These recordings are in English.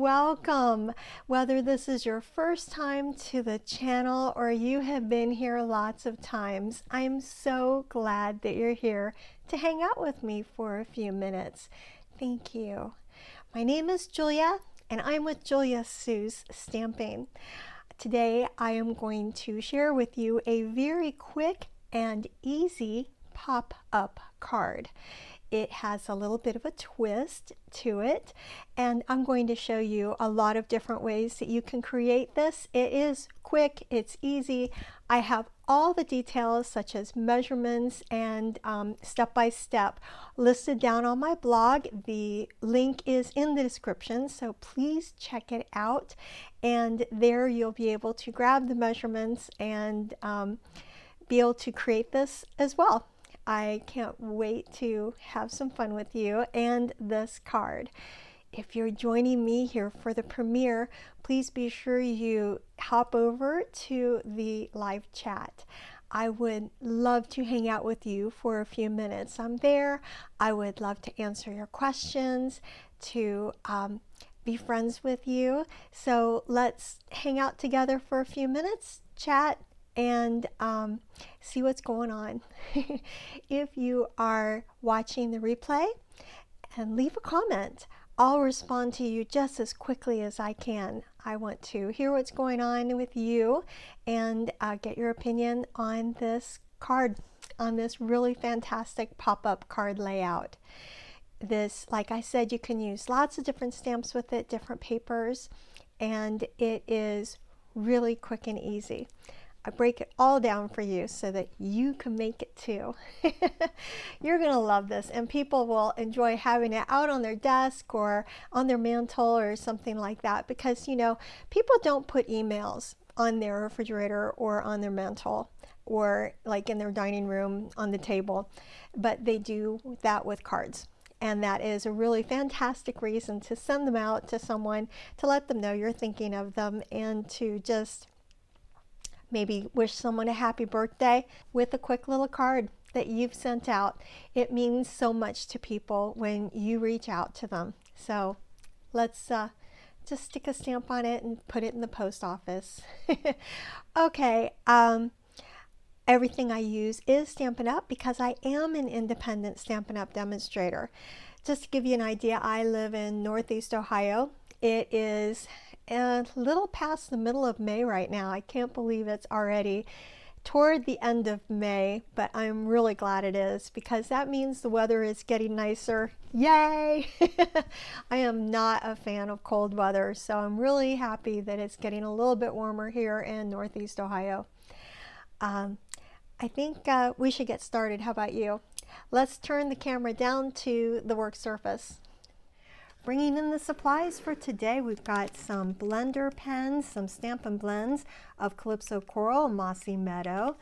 welcome. Whether this is your first time to the channel or you have been here lots of times, I'm so glad that you're here to hang out with me for a few minutes. Thank you. My name is Julia and I'm with Julia Sue's Stamping. Today I am going to share with you a very quick and easy pop-up card. It has a little bit of a twist to it, and I'm going to show you a lot of different ways that you can create this. It is quick, it's easy. I have all the details such as measurements and step-by-step listed down on my blog. The link is in the description, so please check it out, and there you'll be able to grab the measurements and be able to create this as well. I can't wait to have some fun with you and this card. If you're joining me here for the premiere, please be sure you hop over to the live chat. I would love to hang out with you for a few minutes. I'm there. I would love to answer your questions, to be friends with you. So let's hang out together for a few minutes, chat, and see what's going on. If you are watching the replay, and leave a comment. I'll respond to you just as quickly as I can. I want to hear what's going on with you and get your opinion on this card, on this really fantastic pop-up card layout. This, like I said, you can use lots of different stamps with it, different papers, and it is really quick and easy. I break it all down for you so that you can make it too. You're going to love this, and people will enjoy having it out on their desk or on their mantle or something like that, because, you know, people don't put emails on their refrigerator or on their mantle or like in their dining room on the table, but they do that with cards. And that is a really fantastic reason to send them out to someone, to let them know you're thinking of them, and to just maybe wish someone a happy birthday with a quick little card that you've sent out. It means so much to people when you reach out to them. So let's just stick a stamp on it and put it in the post office. Okay, everything I use is Stampin' Up! Because I am an independent Stampin' Up! Demonstrator. Just to give you an idea, I live in Northeast Ohio. It is a little past the middle of May right now. I can't believe it's already toward the end of May, but I'm really glad it is, because that means the weather is getting nicer. Yay! I am not a fan of cold weather, so I'm really happy that it's getting a little bit warmer here in Northeast Ohio. I think we should get started. How about you? Let's turn the camera down to the work surface. Bringing in the supplies for today, we've got some blender pens, some Stampin' Blends of Calypso Coral, Mossy Meadow.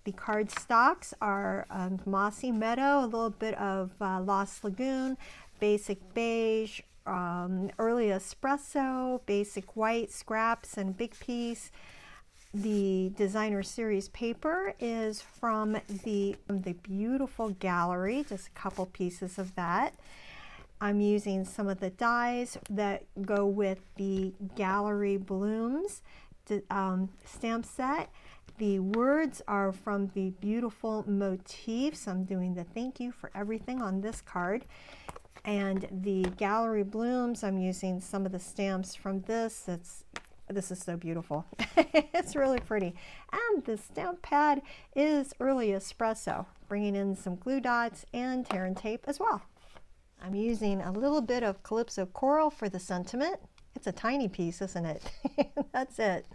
The card stocks are Mossy Meadow, a little bit of Lost Lagoon, Basic Beige, Early Espresso, Basic White, Scraps, and Big Piece. The Designer Series paper is from the Beautiful Gallery, just a couple pieces of that. I'm using some of the dies that go with the Gallery Blooms stamp set. The words are from the Beautiful Motifs. I'm doing the thank you for everything on this card. And the Gallery Blooms, I'm using some of the stamps from this. This is so beautiful. It's really pretty. And the stamp pad is Early Espresso, bringing in some glue dots and tear and tape as well. I'm using a little bit of Calypso Coral for the sentiment. It's a tiny piece, isn't it? That's it.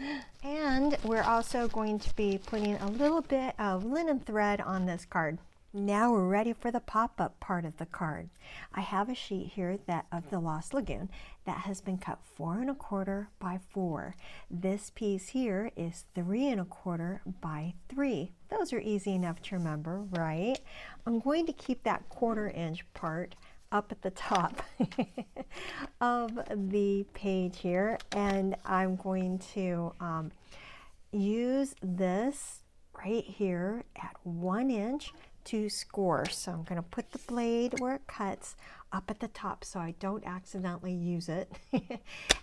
And we're also going to be putting a little bit of linen thread on this card. Now we're ready for the pop-up part of the card. I have a sheet here of the Lost Lagoon that has been cut 4 1/4 by 4. This piece here is 3 1/4 by 3. Those are easy enough to remember, right? I'm going to keep that 1/4 inch part up at the top of the page here, and I'm going to use this right here at 1 inch to score. So I'm going to put the blade where it cuts up at the top so I don't accidentally use it.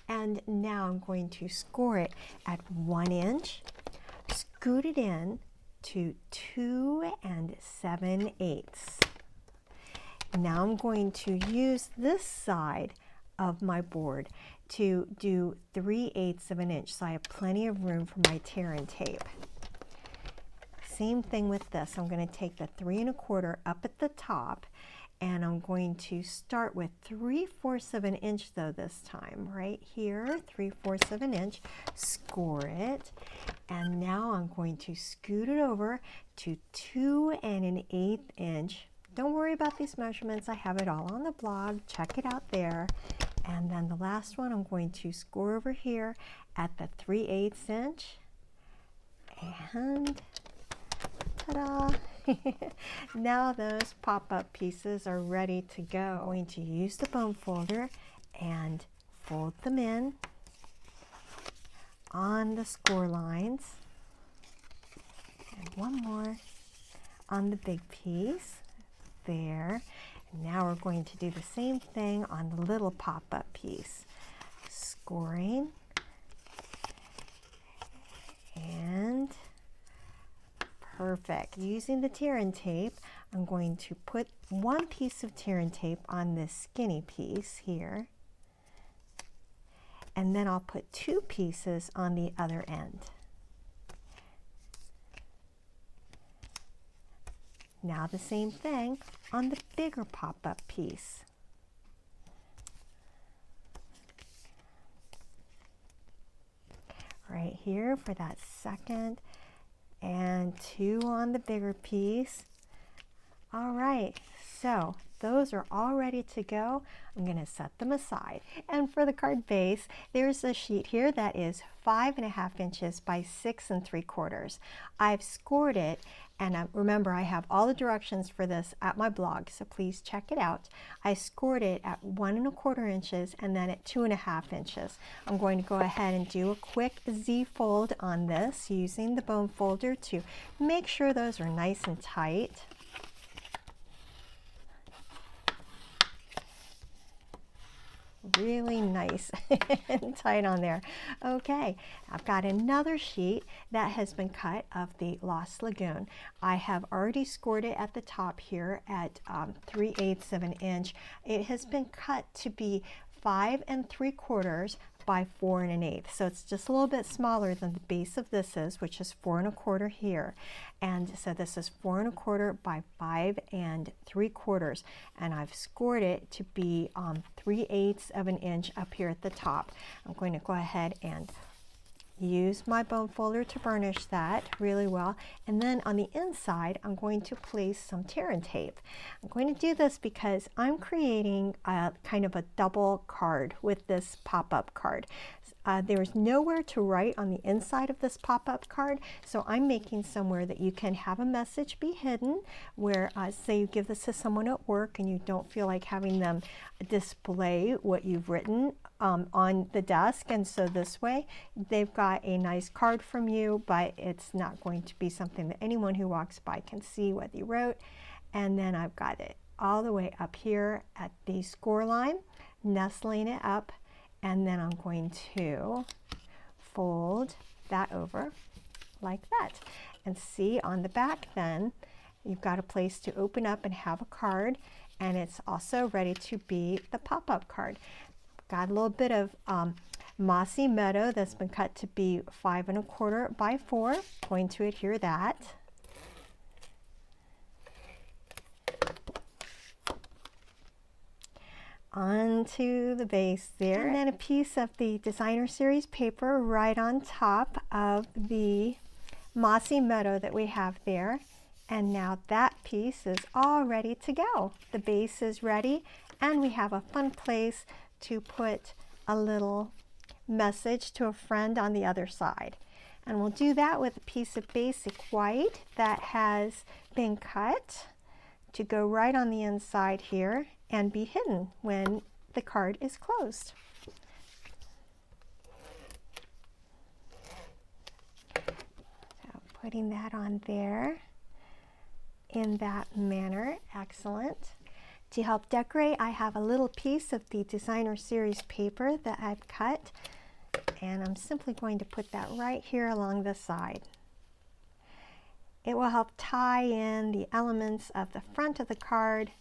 And now I'm going to score it at 1 inch, scoot it in to 2 7/8. Now I'm going to use this side of my board to do 3/8 of an inch, so I have plenty of room for my tear and tape. Same thing with this. I'm going to take the 3 1/4 up at the top, and I'm going to start with 3/4 of an inch though this time, right here, 3/4 of an inch, score it, and now I'm going to scoot it over to 2 1/8 inch. Don't worry about these measurements, I have it all on the blog, check it out there. And then the last one I'm going to score over here at the 3/8 inch, and ta-da! Now those pop-up pieces are ready to go. I'm going to use the bone folder and fold them in on the score lines. And one more on the big piece. There. And now we're going to do the same thing on the little pop-up piece. Scoring. And perfect. Using the tear and tape, I'm going to put one piece of tear and tape on this skinny piece here, and then I'll put 2 pieces on the other end. Now the same thing on the bigger pop-up piece. Right here for that second, and 2 on the bigger piece. All right, so those are all ready to go. I'm going to set them aside. And for the card base, there's a sheet here that is 5 1/2 inches by 6 3/4. I've scored it, and remember I have all the directions for this at my blog, so please check it out. I scored it at 1 1/4 inches and then at 2 1/2 inches. I'm going to go ahead and do a quick Z fold on this using the bone folder to make sure those are nice and tight. Really nice and tight on there. Okay, I've got another sheet that has been cut of the Lost Lagoon. I have already scored it at the top here at 3/8 of an inch. It has been cut to be 5 3/4 by 4 1/8. So it's just a little bit smaller than the base of this is, which is 4 1/4 here. And so this is 4 1/4 by 5 3/4. And I've scored it to be 3/8 of an inch up here at the top. I'm going to go ahead and use my bone folder to burnish that really well, and then on the inside I'm going to place some tear and tape. I'm going to do this because I'm creating a kind of a double card with this pop-up card. There's nowhere to write on the inside of this pop-up card, so I'm making somewhere that you can have a message be hidden, where say you give this to someone at work and you don't feel like having them display what you've written on the desk, and so this way they've got a nice card from you, but it's not going to be something that anyone who walks by can see what you wrote. And then I've got it all the way up here at the score line, nestling it up, and then I'm going to fold that over like that. And see on the back then, you've got a place to open up and have a card, and it's also ready to be the pop-up card. Got a little bit of mossy meadow that's been cut to be 5 1/4 by 4. Going to adhere that. Onto the base there, and then a piece of the Designer Series paper right on top of the mossy meadow that we have there. And now that piece is all ready to go. The base is ready, and we have a fun place to put a little message to a friend on the other side. And we'll do that with a piece of basic white that has been cut to go right on the inside here and be hidden when the card is closed. So putting that on there. in that manner. Excellent. To help decorate, I have a little piece of the designer series paper that I've cut, and I'm simply going to put that right here along the side. It will help tie in the elements of the front of the card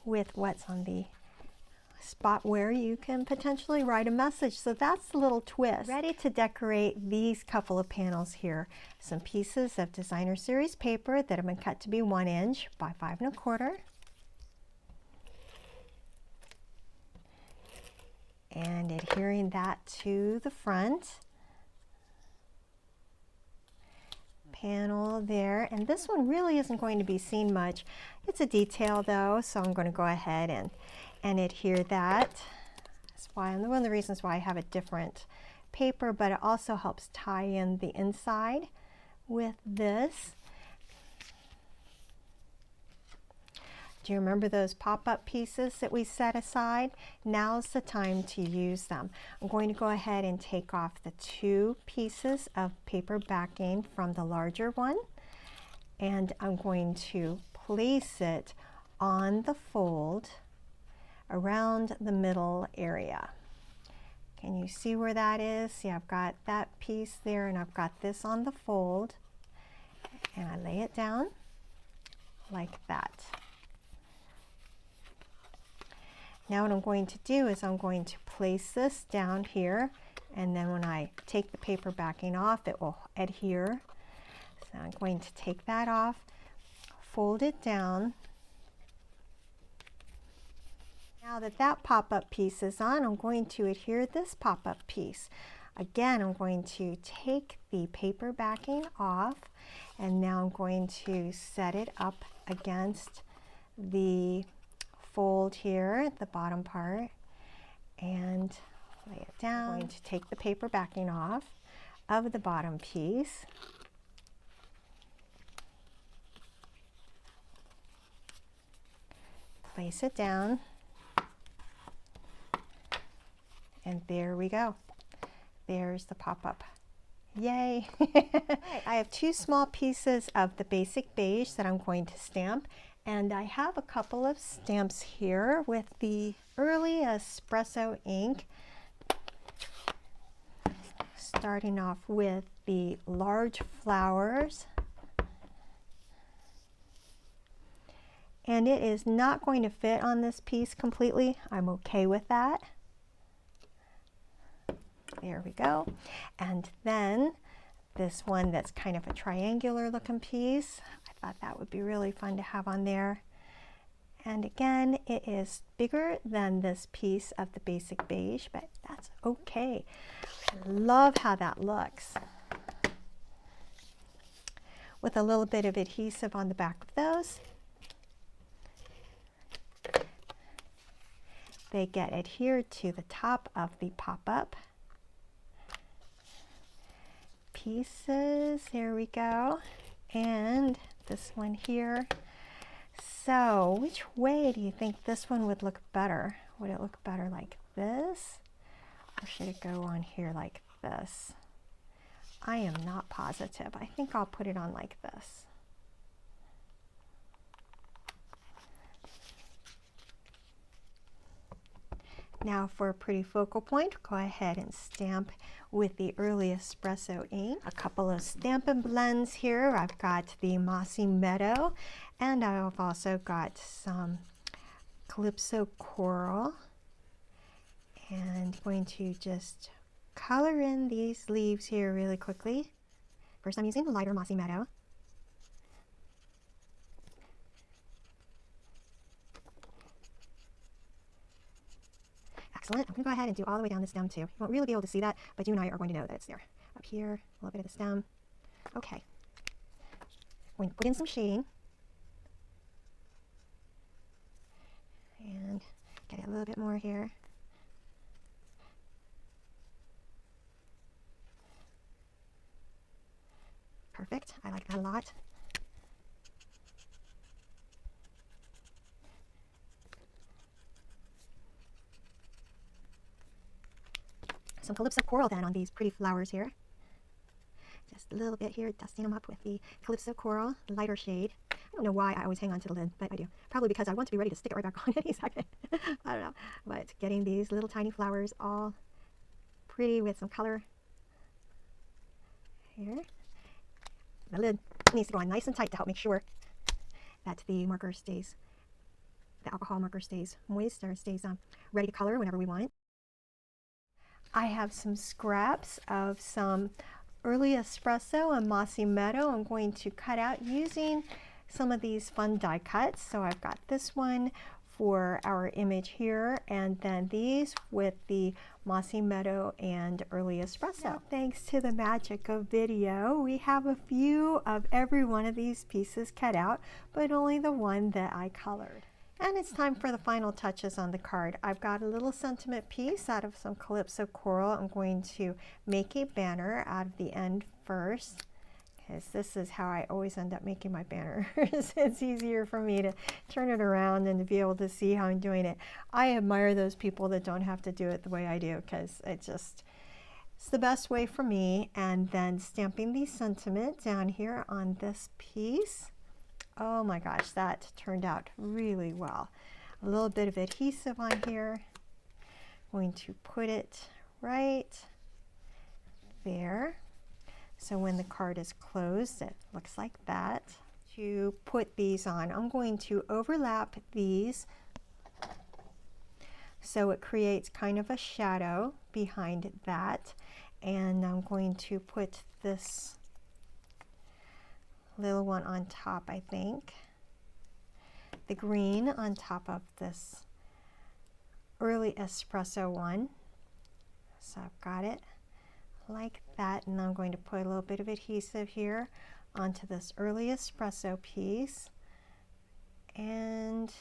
with what's on the spot where you can potentially write a message. So that's the little twist. Ready to decorate these couple of panels here. Some pieces of designer series paper that have been cut to be 1 inch by 5 1/4. And adhering that to the front panel there. And this one really isn't going to be seen much. It's a detail though, so I'm going to go ahead and adhere that. That's why, and one of the reasons why I have a different paper, but it also helps tie in the inside with this. Do you remember those pop-up pieces that we set aside? Now's the time to use them. I'm going to go ahead and take off the 2 pieces of paper backing from the larger one, and I'm going to place it on the fold around the middle area. Can you see where that is? See, I've got that piece there, and I've got this on the fold, and I lay it down like that. Now what I'm going to do is I'm going to place this down here, and then when I take the paper backing off, it will adhere. So I'm going to take that off, fold it down. Now that that pop-up piece is on, I'm going to adhere this pop-up piece. Again, I'm going to take the paper backing off, and now I'm going to set it up against the fold here, the bottom part, and lay it down. I'm going to take the paper backing off of the bottom piece. Place it down. And there we go. There's the pop-up. Yay! I have 2 small pieces of the basic beige that I'm going to stamp. And I have a couple of stamps here with the early espresso ink. Starting off with the large flowers. And it is not going to fit on this piece completely. I'm okay with that. There we go. And then this one that's kind of a triangular looking piece. I thought that would be really fun to have on there. And again, it is bigger than this piece of the basic beige, but that's okay. I love how that looks. With a little bit of adhesive on the back of those. They get adhered to the top of the pop-up pieces. There we go. And this one here. So which way do you think this one would look better? Would it look better like this? Or should it go on here like this? I am not positive. I think I'll put it on like this. Now for a pretty focal point, go ahead and stamp with the early espresso ink. A couple of Stampin' Blends here. I've got the Mossy Meadow, and I've also got some Calypso Coral. And I'm going to just color in these leaves here really quickly. First I'm using the lighter Mossy Meadow. Excellent. I'm going to go ahead and do all the way down the stem too. You won't really be able to see that, but you and I are going to know that it's there. Up here, a little bit of the stem. Okay. I'm going to put in some shading. And get a little bit more here. Perfect. I like that a lot. Some Calypso Coral then on these pretty flowers here. Just a little bit here, dusting them up with the Calypso Coral, lighter shade. I'm don't know why I always hang on to the lid, but I do. Probably because I want to be ready to stick it right back on any second. I don't know. But getting these little tiny flowers all pretty with some color here. The lid needs to go on nice and tight to help make sure that the marker stays, the alcohol marker stays moist or stays ready to color whenever we want it. I have some scraps of some early espresso and mossy meadow. I'm going to cut out using some of these fun die cuts. So I've got this one for our image here, and then these with the mossy meadow and early espresso. Now, thanks to the magic of video, we have a few of every one of these pieces cut out, but only the one that I colored. And it's time for the final touches on the card. I've got a little sentiment piece out of some Calypso coral. I'm going to make a banner out of the end first, because this is how I always end up making my banners. It's easier for me to turn it around and to be able to see how I'm doing it. I admire those people that don't have to do it the way I do, because it's the best way for me. And then stamping the sentiment down here on this piece. Oh my gosh, that turned out really well. A little bit of adhesive on here. I'm going to put it right there. So when the card is closed, it looks like that. To put these on, I'm going to overlap these so it creates kind of a shadow behind that. And I'm going to put this little one on top, I think. The green on top of this early espresso one. So I've got it like that, and I'm going to put a little bit of adhesive here onto this early espresso piece, and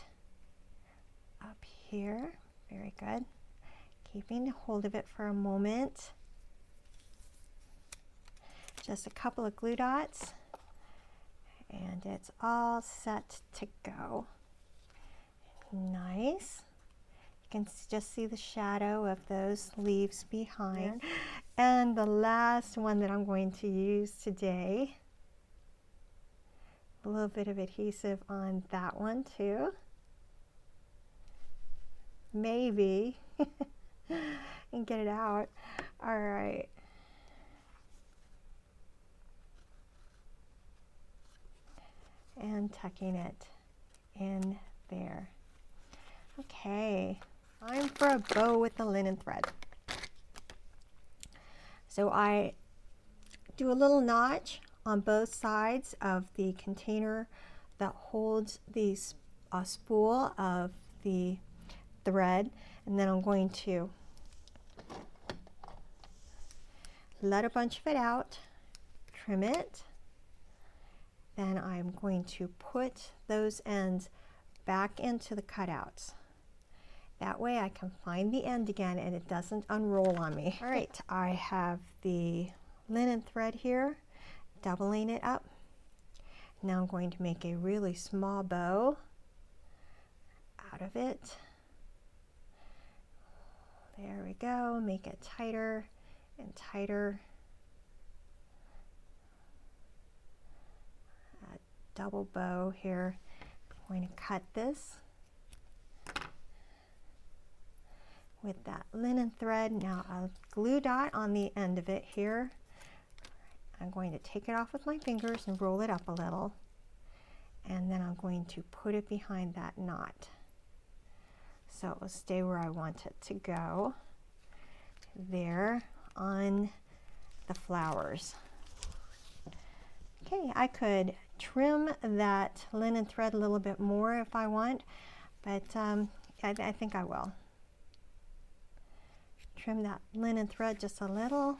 up here. Very good. Keeping hold of it for a moment. Just a couple of glue dots, and it's all set to go. Nice. You can just see the shadow of those leaves behind. And the last one that I'm going to use today, a little bit of adhesive on that one too. Maybe. And get it out. All right. And tucking it in there. Okay, time for a bow with the linen thread. So I do a little notch on both sides of the container that holds the spool of the thread, and then I'm going to let a bunch of it out, trim it. Then I'm going to put those ends back into the cutouts. That way I can find the end again and it doesn't unroll on me. All right, I have the linen thread here, doubling it up. Now I'm going to make a really small bow out of it. There we go, make it tighter and tighter. Double bow here. I'm going to cut this with that linen thread. Now a glue dot on the end of it here. I'm going to take it off with my fingers and roll it up a little, and then I'm going to put it behind that knot so it will stay where I want it to go, there on the flowers. Okay, I could trim that linen thread a little bit more if I want, but I think I will. Trim that linen thread just a little,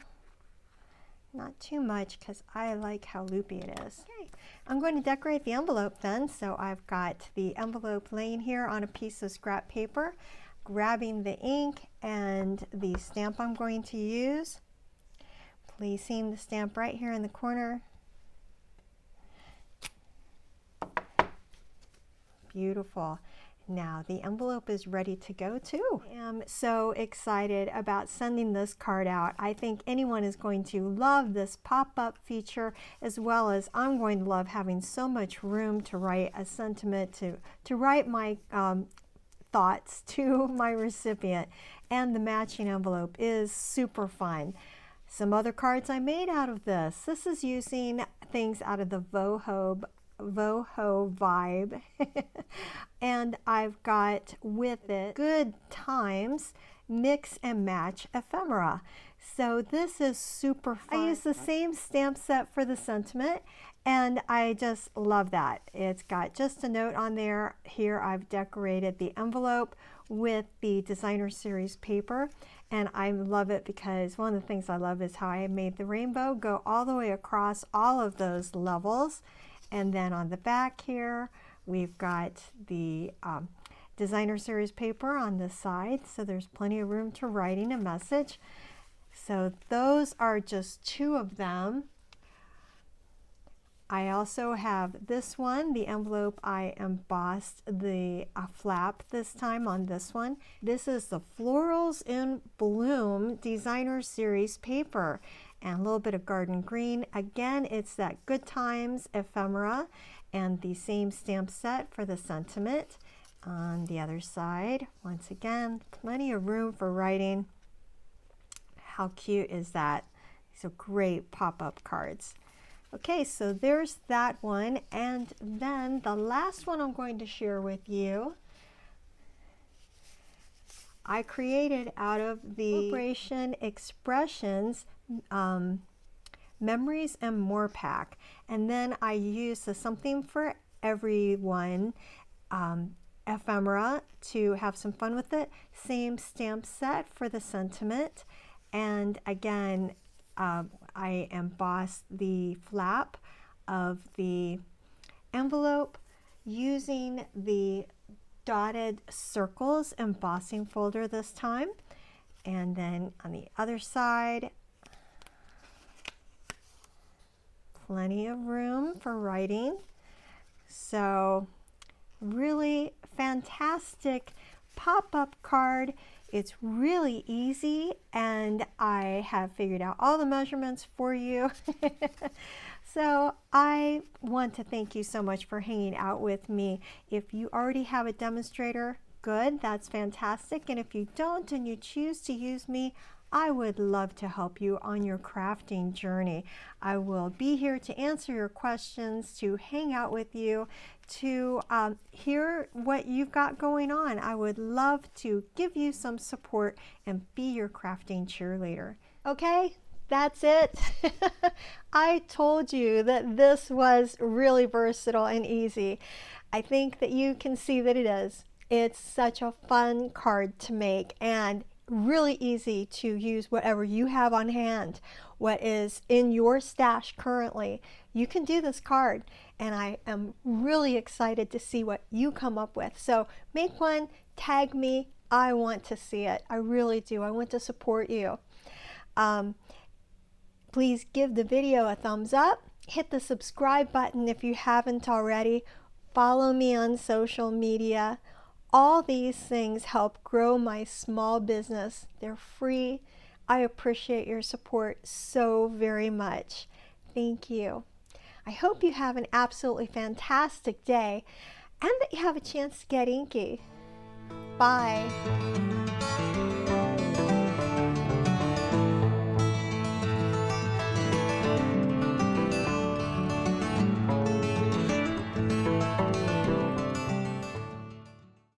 not too much, because I like how loopy it is. Okay, I'm going to decorate the envelope then, so I've got the envelope laying here on a piece of scrap paper, grabbing the ink and the stamp I'm going to use, placing the stamp right here in the corner. Beautiful. Now the envelope is ready to go too. I am so excited about sending this card out. I think anyone is going to love this pop-up feature, as well as I'm going to love having so much room to write a sentiment, to write my thoughts to my recipient. And the matching envelope is super fun. Some other cards I made out of this. This is using things out of the Voho vibe. And I've got with it Good Times Mix and Match ephemera. So this is super fun. I use the same stamp set for the sentiment, and I just love that. It's got just a note on there. Here I've decorated the envelope with the designer series paper, and I love it because one of the things I love is how I made the rainbow go all the way across all of those levels. And then on the back here we've got the designer series paper on this side, so there's plenty of room to writing a message. So those are just two of them. I also have this one, the envelope. I embossed the flap this time on this one. This is the Florals in Bloom designer series paper, and a little bit of garden green. Again, it's that Good Times ephemera, and the same stamp set for the sentiment. On the other side, once again, plenty of room for writing. How cute is that? These are great pop-up cards. Okay, so there's that one, and then the last one I'm going to share with you, I created out of the Celebration Expressions Memories and More pack, and then I used the Something for Everyone ephemera to have some fun with it. Same stamp set for the sentiment, and again I embossed the flap of the envelope using the dotted circles embossing folder this time. And then on the other side, plenty of room for writing. So really fantastic pop-up card. It's really easy, and I have figured out all the measurements for you. So I want to thank you so much for hanging out with me. If you already have a demonstrator, good, that's fantastic. And if you don't and you choose to use me, I would love to help you on your crafting journey. I will be here to answer your questions, to hang out with you, to hear what you've got going on. I would love to give you some support and be your crafting cheerleader. Okay, that's it. I told you that this was really versatile and easy. I think that you can see that it is. It's such a fun card to make, and really easy to use whatever you have on hand, what is in your stash currently. You can do this card, and I am really excited to see what you come up with. So make one, tag me. I want to see it. I really do. I want to support you. Please give the video a thumbs up. Hit the subscribe button if you haven't already. Follow me on social media. All these things help grow my small business. They're free. I appreciate your support so very much. Thank you. I hope you have an absolutely fantastic day and that you have a chance to get inky. Bye.